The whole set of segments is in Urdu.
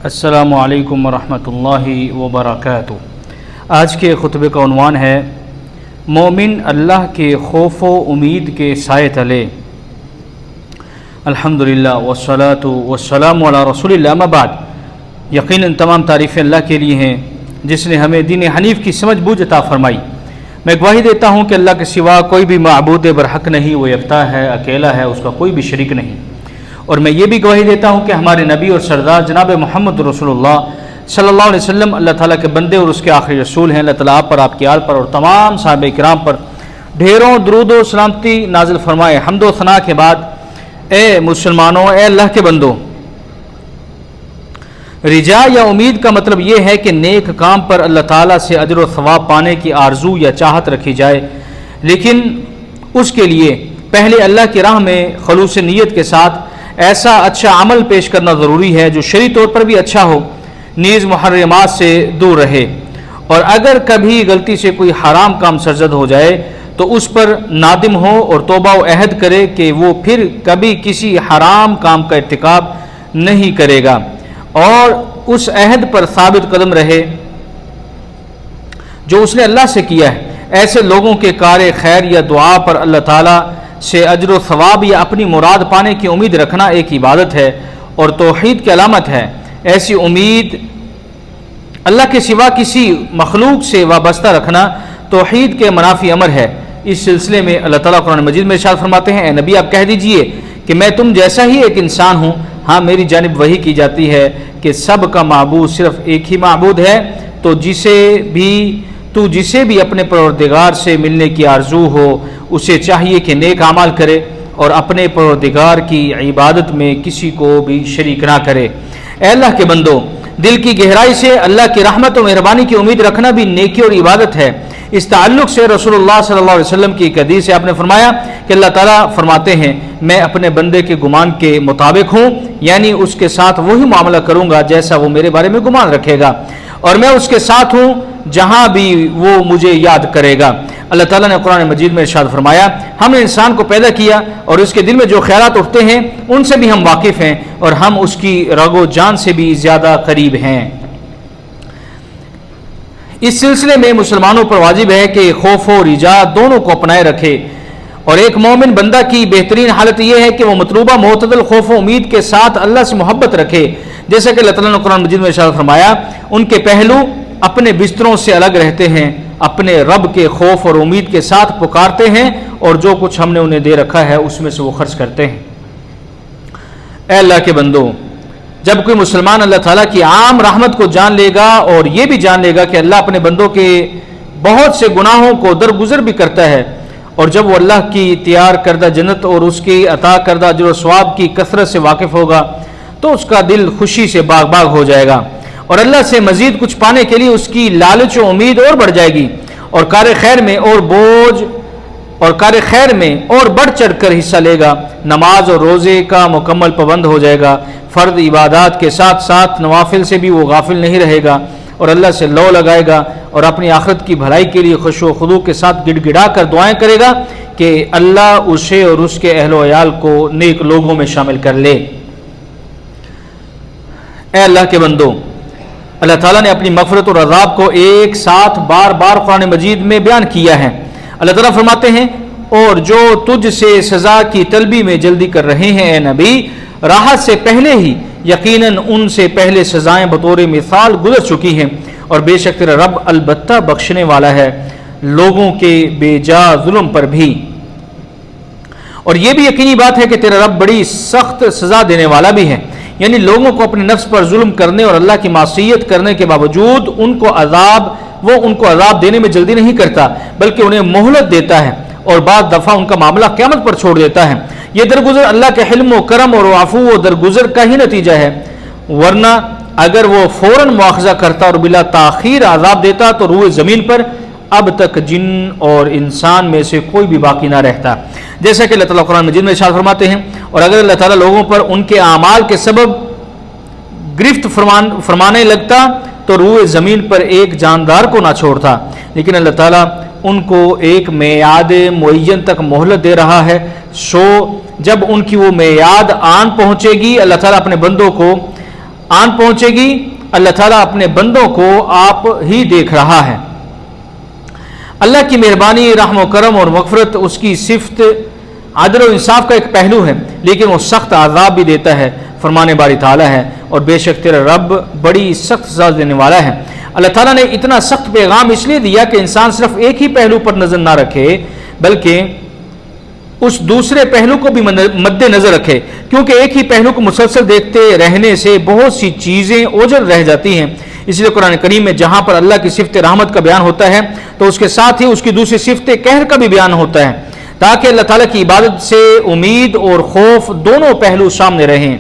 السلام علیکم ورحمۃ اللہ وبرکاتہ۔ آج کے خطبے کا عنوان ہے مومن اللہ کے خوف و امید کے سائے تلے۔ الحمدللہ والصلاۃ والسلام علی رسول اللہ، اما بعد۔ یقیناً تمام تعریفیں اللہ کے لیے ہیں جس نے ہمیں دین حنیف کی سمجھ بوجھ عطا فرمائی۔ میں گواہی دیتا ہوں کہ اللہ کے سوا کوئی بھی معبود برحق نہیں، وہ یکتا ہے، اکیلا ہے، اس کا کوئی بھی شریک نہیں۔ اور میں یہ بھی گواہی دیتا ہوں کہ ہمارے نبی اور سردار جناب محمد رسول اللہ صلی اللہ علیہ وسلم اللہ تعالیٰ کے بندے اور اس کے آخری رسول ہیں۔ اللہ تعالیٰ آپ پر، آپ کی آل پر اور تمام صحابہ کرام پر ڈھیروں درود و سلامتی نازل فرمائے۔ حمد و ثنا کے بعد اے مسلمانوں، اے اللہ کے بندوں، رجا یا امید کا مطلب یہ ہے کہ نیک کام پر اللہ تعالیٰ سے اجر و ثواب پانے کی آرزو یا چاہت رکھی جائے، لیکن اس کے لیے پہلے اللہ کی راہ میں خلوص نیت کے ساتھ ایسا اچھا عمل پیش کرنا ضروری ہے جو شرعی طور پر بھی اچھا ہو، نیز محرمات سے دور رہے، اور اگر کبھی غلطی سے کوئی حرام کام سرزد ہو جائے تو اس پر نادم ہو اور توبہ و عہد کرے کہ وہ پھر کبھی کسی حرام کام کا ارتکاب نہیں کرے گا، اور اس عہد پر ثابت قدم رہے جو اس نے اللہ سے کیا ہے۔ ایسے لوگوں کے کار خیر یا دعا پر اللہ تعالیٰ سے اجر و ثواب یا اپنی مراد پانے کی امید رکھنا ایک عبادت ہے اور توحید کی علامت ہے۔ ایسی امید اللہ کے سوا کسی مخلوق سے وابستہ رکھنا توحید کے منافی امر ہے۔ اس سلسلے میں اللہ تعالیٰ قرآن مجید میں ارشاد فرماتے ہیں، اے نبی آپ کہہ دیجئے کہ میں تم جیسا ہی ایک انسان ہوں، ہاں میری جانب وحی کی جاتی ہے کہ سب کا معبود صرف ایک ہی معبود ہے، تو جسے بھی اپنے پروردگار سے ملنے کی آرزو ہو اسے چاہیے کہ نیک اعمال کرے اور اپنے پروردگار کی عبادت میں کسی کو بھی شریک نہ کرے۔ اے اللہ کے بندو، دل کی گہرائی سے اللہ کی رحمت و مہربانی کی امید رکھنا بھی نیکی اور عبادت ہے۔ اس تعلق سے رسول اللہ صلی اللہ علیہ وسلم کی ایک حدیث سے آپ نے فرمایا کہ اللہ تعالیٰ فرماتے ہیں، میں اپنے بندے کے گمان کے مطابق ہوں، یعنی اس کے ساتھ وہی معاملہ کروں گا جیسا وہ میرے بارے میں گمان رکھے گا، اور میں اس کے ساتھ ہوں جہاں بھی وہ مجھے یاد کرے گا۔ اللہ تعالیٰ نے قرآن مجید میں ارشاد فرمایا، ہم نے انسان کو پیدا کیا اور اس کے دل میں جو خیالات اٹھتے ہیں ان سے بھی ہم واقف ہیں، اور ہم اس کی رگ و جان سے بھی زیادہ قریب ہیں۔ اس سلسلے میں مسلمانوں پر واجب ہے کہ خوف و رجا دونوں کو اپنائے رکھے، اور ایک مومن بندہ کی بہترین حالت یہ ہے کہ وہ مطلوبہ معتدل خوف و امید کے ساتھ اللہ سے محبت رکھے، جیسا کہ اللہ تعالیٰ نے قرآن مجید میں ارشاد فرمایا، ان کے پہلو اپنے بستروں سے الگ رہتے ہیں، اپنے رب کے خوف اور امید کے ساتھ پکارتے ہیں، اور جو کچھ ہم نے انہیں دے رکھا ہے اس میں سے وہ خرچ کرتے ہیں۔ اے اللہ کے بندو، جب کوئی مسلمان اللہ تعالیٰ کی عام رحمت کو جان لے گا اور یہ بھی جان لے گا کہ اللہ اپنے بندوں کے بہت سے گناہوں کو درگزر بھی کرتا ہے، اور جب وہ اللہ کی تیار کردہ جنت اور اس کی عطا کردہ اجر و ثواب کی کثرت سے واقف ہوگا تو اس کا دل خوشی سے باغ باغ ہو جائے گا، اور اللہ سے مزید کچھ پانے کے لیے اس کی لالچ و امید اور بڑھ جائے گی، اور کار خیر میں اور بڑھ چڑھ کر حصہ لے گا، نماز اور روزے کا مکمل پابند ہو جائے گا، فرض عبادات کے ساتھ ساتھ نوافل سے بھی وہ غافل نہیں رہے گا، اور اللہ سے لو لگائے گا، اور اپنی آخرت کی بھلائی کے لیے خشوع و خضوع کے ساتھ گڑ گڑا کر دعائیں کرے گا کہ اللہ اسے اور اس کے اہل و عیال کو نیک لوگوں میں شامل کر لے۔ اے اللہ کے بندو، اللہ تعالیٰ نے اپنی مغفرت اور عذاب کو ایک ساتھ بار بار قرآن مجید میں بیان کیا ہے۔ اللہ تعالیٰ فرماتے ہیں، اور جو تجھ سے سزا کی طلبی میں جلدی کر رہے ہیں اے نبی، راحت سے پہلے ہی یقیناً ان سے پہلے سزائیں بطور مثال گزر چکی ہیں، اور بے شک تیرا رب البتہ بخشنے والا ہے لوگوں کے بے جا ظلم پر بھی۔ اور یہ بھی یقینی بات ہے کہ تیرا رب بڑی سخت سزا دینے والا بھی ہے، یعنی لوگوں کو اپنے نفس پر ظلم کرنے اور اللہ کی معصیت کرنے کے باوجود ان کو عذاب دینے میں جلدی نہیں کرتا، بلکہ انہیں مہلت دیتا ہے، اور بعض دفعہ ان کا معاملہ قیامت پر چھوڑ دیتا ہے۔ یہ درگزر اللہ کے حلم و کرم اور عفو و درگزر کا ہی نتیجہ ہے، ورنہ اگر وہ فوراً مواخذہ کرتا اور بلا تاخیر عذاب دیتا تو روئے زمین پر اب تک جن اور انسان میں سے کوئی بھی باقی نہ رہتا، جیسا کہ اللہ تعالیٰ قرآن مجید میں ارشاد فرماتے ہیں، اور اگر اللہ تعالیٰ لوگوں پر ان کے اعمال کے سبب گرفت فرمانے لگتا تو روئے زمین پر ایک جاندار کو نہ چھوڑتا، لیکن اللہ تعالیٰ ان کو ایک میعاد معین تک مہلت دے رہا ہے، سو جب ان کی وہ میعاد آن پہنچے گی اللہ تعالیٰ اپنے بندوں کو آن پہنچے گی، اللہ تعالیٰ اپنے بندوں کو آپ ہی دیکھ رہا ہے۔ اللہ کی مہربانی، رحم و کرم اور مغفرت اس کی صفت عدل و انصاف کا ایک پہلو ہے، لیکن وہ سخت عذاب بھی دیتا ہے، فرمان باری تعالیٰ ہے، اور بے شک تیرا رب بڑی سخت سزا دینے والا ہے۔ اللہ تعالیٰ نے اتنا سخت پیغام اس لیے دیا کہ انسان صرف ایک ہی پہلو پر نظر نہ رکھے بلکہ اس دوسرے پہلو کو بھی مد نظر رکھے، کیونکہ ایک ہی پہلو کو مسلسل دیکھتے رہنے سے بہت سی چیزیں اوجھل رہ جاتی ہیں۔ اس لیے قرآن کریم میں جہاں پر اللہ کی صفت رحمت کا بیان ہوتا ہے تو اس کے ساتھ ہی اس کی دوسری صفت قہر کا بھی بیان ہوتا ہے، تاکہ اللہ تعالیٰ کی عبادت سے امید اور خوف دونوں پہلو سامنے رہیں۔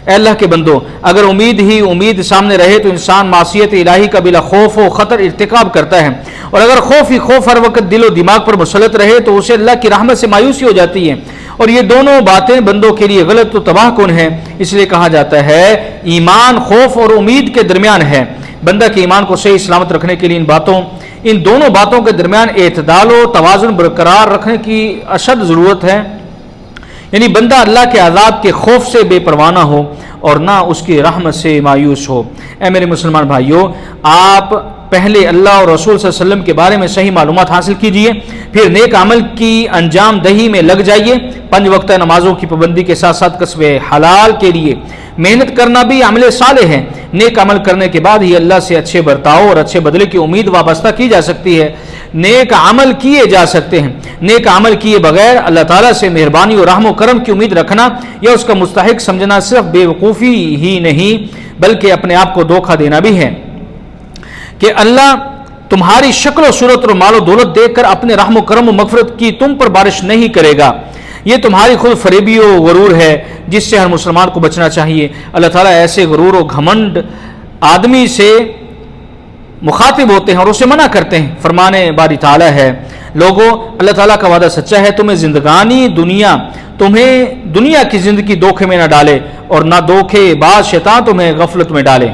اے اللہ کے بندو، اگر امید سامنے رہے تو انسان معصیت الہی کا بلا خوف و خطر ارتکاب کرتا ہے، اور اگر خوف ہی خوف ہر وقت دل و دماغ پر مسلط رہے تو اسے اللہ کی رحمت سے مایوسی ہو جاتی ہے، اور یہ دونوں باتیں بندوں کے لیے غلط و تباہ کن ہیں۔ اس لیے کہا جاتا ہے ایمان خوف اور امید کے درمیان ہے۔ بندہ کے ایمان کو صحیح سلامت رکھنے کے لیے ان دونوں باتوں کے درمیان اعتدال و توازن برقرار رکھنے کی اشد ضرورت ہے، یعنی بندہ اللہ کے عذاب کے خوف سے بے پرواہ نہ ہو اور نہ اس کی رحمت سے مایوس ہو۔ اے میرے مسلمان بھائیوں، آپ پہلے اللہ اور رسول صلی اللہ علیہ وسلم کے بارے میں صحیح معلومات حاصل کیجئے، پھر نیک عمل کی انجام دہی میں لگ جائیے۔ 5 وقتہ نمازوں کی پابندی کے ساتھ ساتھ کسب حلال کے لیے محنت کرنا بھی عمل صالح ہے۔ نیک عمل کرنے کے بعد ہی اللہ سے اچھے برتاؤ اور اچھے بدلے کی امید وابستہ کی جا سکتی ہے۔ نیک عمل کیے جا سکتے ہیں، نیک عمل کیے بغیر اللہ تعالیٰ سے مہربانی اور رحم و کرم کی امید رکھنا یا اس کا مستحق سمجھنا صرف بے وقوفی ہی نہیں بلکہ اپنے آپ کو دھوکہ دینا بھی ہے کہ اللہ تمہاری شکل و صورت اور مال و دولت دیکھ کر اپنے رحم و کرم و مغفرت کی تم پر بارش نہیں کرے گا۔ یہ تمہاری خود فریبی و غرور ہے جس سے ہر مسلمان کو بچنا چاہیے۔ اللہ تعالیٰ ایسے غرور و گھمنڈ آدمی سے مخاطب ہوتے ہیں اور اسے منع کرتے ہیں۔ فرمان باری تعالیٰ ہے، لوگوں اللہ تعالیٰ کا وعدہ سچا ہے، تمہیں دنیا کی زندگی دھوکے میں نہ ڈالے اور نہ دھوکے باز شیطان تمہیں غفلت میں ڈالے،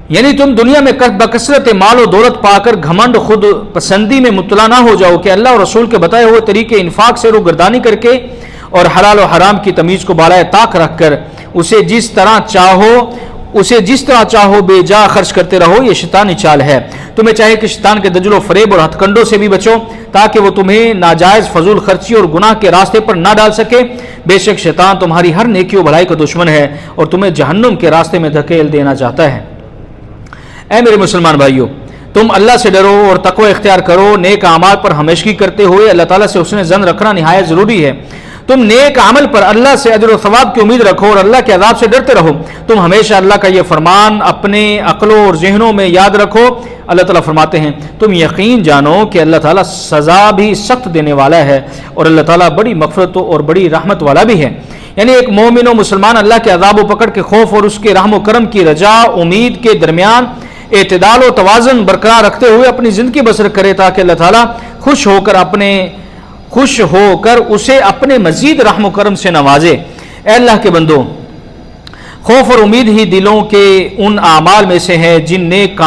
یعنی تم دنیا میں بکثرت مال و دولت پا کر گھمنڈ خود پسندی میں مبتلا نہ ہو جاؤ کہ اللہ اور رسول کے بتائے ہوئے طریقے انفاق سے روگردانی کر کے اور حلال و حرام کی تمیز کو بالائے طاق رکھ کر اسے جس طرح چاہو بے جا خرچ کرتے رہو۔ یہ شیطانی چال ہے۔ تمہیں چاہے کہ شیطان کے دجل و فریب اور ہتھ کنڈوں سے بھی بچو تاکہ وہ تمہیں ناجائز فضول خرچی اور گناہ کے راستے پر نہ ڈال سکے۔ بے شک شیطان تمہاری ہر نیکی و بھلائی کا دشمن ہے اور تمہیں جہنم کے راستے میں دھکیل دینا چاہتا ہے۔ اے میرے مسلمان بھائیوں، تم اللہ سے ڈرو اور تقوی اختیار کرو، نیک اعمال پر ہمیشگی کرتے ہوئے اللہ تعالیٰ سے حسن ظن رکھنا نہایت ضروری ہے۔ تم نیک عمل پر اللہ سے اجر و ثواب کی امید رکھو اور اللہ کے عذاب سے ڈرتے رہو۔ تم ہمیشہ اللہ کا یہ فرمان اپنے عقلوں اور ذہنوں میں یاد رکھو۔ اللہ تعالیٰ فرماتے ہیں، تم یقین جانو کہ اللہ تعالیٰ سزا بھی سخت دینے والا ہے اور اللہ تعالیٰ بڑی مغفرت اور بڑی رحمت والا بھی ہے۔ یعنی ایک مومن و مسلمان اللہ کے عذاب و پکڑ کے خوف اور اس کے رحم و کرم کی رجا امید کے درمیان اعتدال و توازن برقرار رکھتے ہوئے اپنی زندگی بسر کرے تاکہ اللہ تعالیٰ خوش ہو کر اسے اپنے مزید رحم و کرم سے نوازے۔ اے اللہ کے بندو، خوف اور امید ہی دلوں کے ان اعمال میں سے ہے جو نیک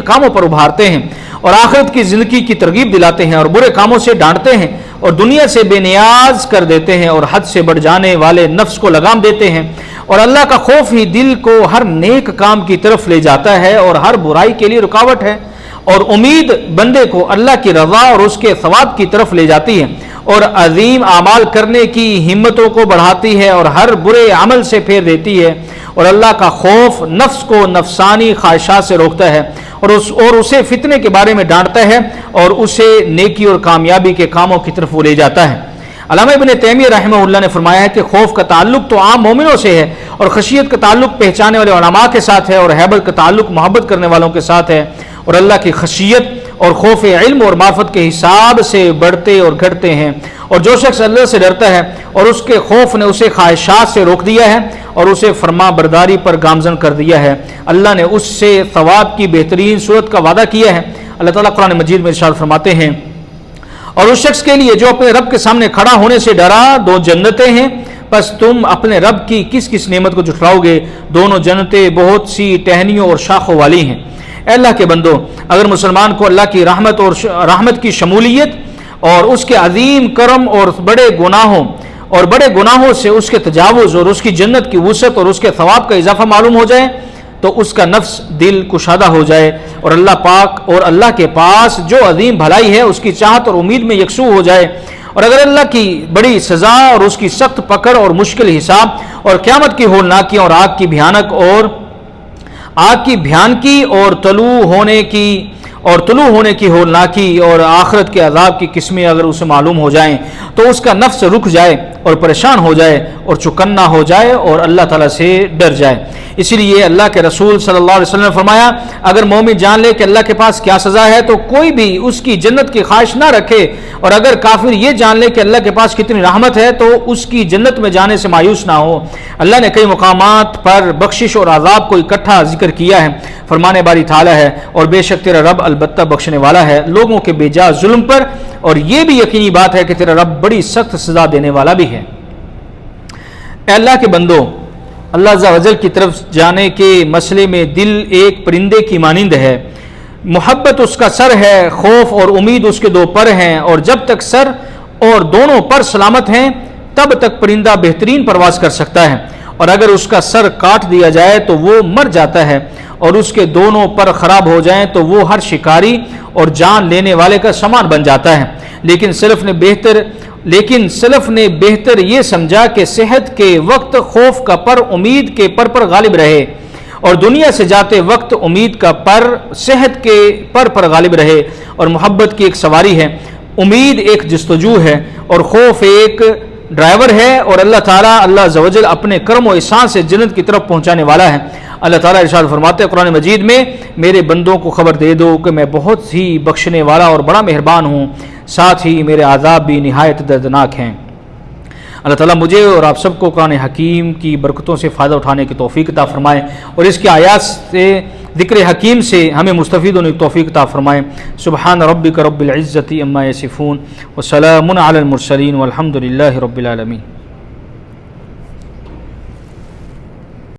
کاموں پر ابھارتے ہیں اور آخرت کی زندگی کی ترغیب دلاتے ہیں اور برے کاموں سے ڈانٹتے ہیں اور دنیا سے بے نیاز کر دیتے ہیں اور حد سے بڑھ جانے والے نفس کو لگام دیتے ہیں، اور اللہ کا خوف ہی دل کو ہر نیک کام کی طرف لے جاتا ہے اور ہر برائی کے لیے رکاوٹ ہے، اور امید بندے کو اللہ کی رضا اور اس کے ثواب کی طرف لے جاتی ہے اور عظیم اعمال کرنے کی ہمتوں کو بڑھاتی ہے اور ہر برے عمل سے پھیر دیتی ہے، اور اللہ کا خوف نفس کو نفسانی خواہشات سے روکتا ہے اور اسے فتنے کے بارے میں ڈانٹتا ہے اور اسے نیکی اور کامیابی کے کاموں کی طرف وہ لے جاتا ہے۔ علامہ ابن تیمیہ رحمہ اللہ نے فرمایا ہے کہ خوف کا تعلق تو عام مومنوں سے ہے اور خشیت کا تعلق پہچانے والے علماء کے ساتھ ہے اور حیبت کا تعلق محبت کرنے والوں کے ساتھ ہے، اور اللہ کی خشیت اور خوف علم اور معرفت کے حساب سے بڑھتے اور گھٹتے ہیں، اور جو شخص اللہ سے ڈرتا ہے اور اس کے خوف نے اسے خواہشات سے روک دیا ہے اور اسے فرما برداری پر گامزن کر دیا ہے، اللہ نے اس سے ثواب کی بہترین صورت کا وعدہ کیا ہے۔ اللہ تعالیٰ قرآن مجید میں ارشاد فرماتے ہیں، اور اس شخص کے لیے جو اپنے رب کے سامنے کھڑا ہونے سے ڈرا 2 جنتیں ہیں، پس تم اپنے رب کی کس کس نعمت کو جھٹلاؤ گے؟ دونوں جنتیں بہت سی ٹہنیوں اور شاخوں والی ہیں۔ اے اللہ کے بندو، اگر مسلمان کو اللہ کی رحمت کی شمولیت اور اس کے عظیم کرم اور بڑے گناہوں اور بڑے گناہوں سے اس کے تجاوز اور اس کی جنت کی وسعت اور اس کے ثواب کا اضافہ معلوم ہو جائے تو اس کا نفس دل کشادہ ہو جائے اور اللہ پاک اور اللہ کے پاس جو عظیم بھلائی ہے اس کی چاہت اور امید میں یکسو ہو جائے، اور اگر اللہ کی بڑی سزا اور اس کی سخت پکڑ اور مشکل حساب اور قیامت کی ہولناکیاں اور آگ کی بھیانکی اور طلوع ہونے کی ہولناکی اور آخرت کے عذاب کی قسمیں اگر اسے معلوم ہو جائیں تو اس کا نفس رک جائے اور پریشان ہو جائے اور چکنا ہو جائے اور اللہ تعالیٰ سے ڈر جائے۔ اسی لیے اللہ کے رسول صلی اللہ علیہ وسلم نے فرمایا، اگر مومن جان لے کہ اللہ کے پاس کیا سزا ہے تو کوئی بھی اس کی جنت کی خواہش نہ رکھے، اور اگر کافر یہ جان لے کہ اللہ کے پاس کتنی رحمت ہے تو اس کی جنت میں جانے سے مایوس نہ ہو۔ اللہ نے کئی مقامات پر بخشش اور عذاب کو اکٹھا ذکر کیا ہے۔ فرمانے باری تعالیٰ ہے، اور بے شک تیرا رب البتہ بخشنے والا ہے لوگوں کے بے جا ظلم پر، اور یہ بھی یقینی بات ہے کہ تیرا رب بڑی سخت سزا دینے والا بھی ہے۔ اے اللہ کے بندو، اللہ عز و جل کی طرف جانے کے مسئلے میں دل ایک پرندے کی مانند ہے، محبت اس کا سر ہے، خوف اور امید اس کے دو پر ہیں، اور جب تک سر اور دونوں پر سلامت ہیں تب تک پرندہ بہترین پرواز کر سکتا ہے، اور اگر اس کا سر کاٹ دیا جائے تو وہ مر جاتا ہے، اور اس کے دونوں پر خراب ہو جائیں تو وہ ہر شکاری اور جان لینے والے کا سامان بن جاتا ہے۔ لیکن سلف نے بہتر یہ سمجھا کہ صحت کے وقت خوف کا پر امید کے پر غالب رہے، اور دنیا سے جاتے وقت امید کا پر صحت کے پر غالب رہے، اور محبت کی ایک سواری ہے، امید ایک جستجو ہے، اور خوف ایک ڈرائیور ہے، اور اللہ تعالیٰ اللہ عز و جل اپنے کرم و احسان سے جنت کی طرف پہنچانے والا ہے۔ اللہ تعالیٰ ارشاد فرماتے ہیں قرآن مجید میں، میرے بندوں کو خبر دے دو کہ میں بہت ہی بخشنے والا اور بڑا مہربان ہوں، ساتھ ہی میرے عذاب بھی نہایت دردناک ہیں۔ اللہ تعالیٰ مجھے اور آپ سب کو قرآن حکیم کی برکتوں سے فائدہ اٹھانے کی توفیق عطا فرمائے، اور اس کی آیات سے ذکر حکیم سے ہمیں مستفید ہونے کی توفیق عطا فرمائے۔ سبحان ربک رب العزت عما یصفون وسلام علی المرسلین والحمد للہ رب العالمین۔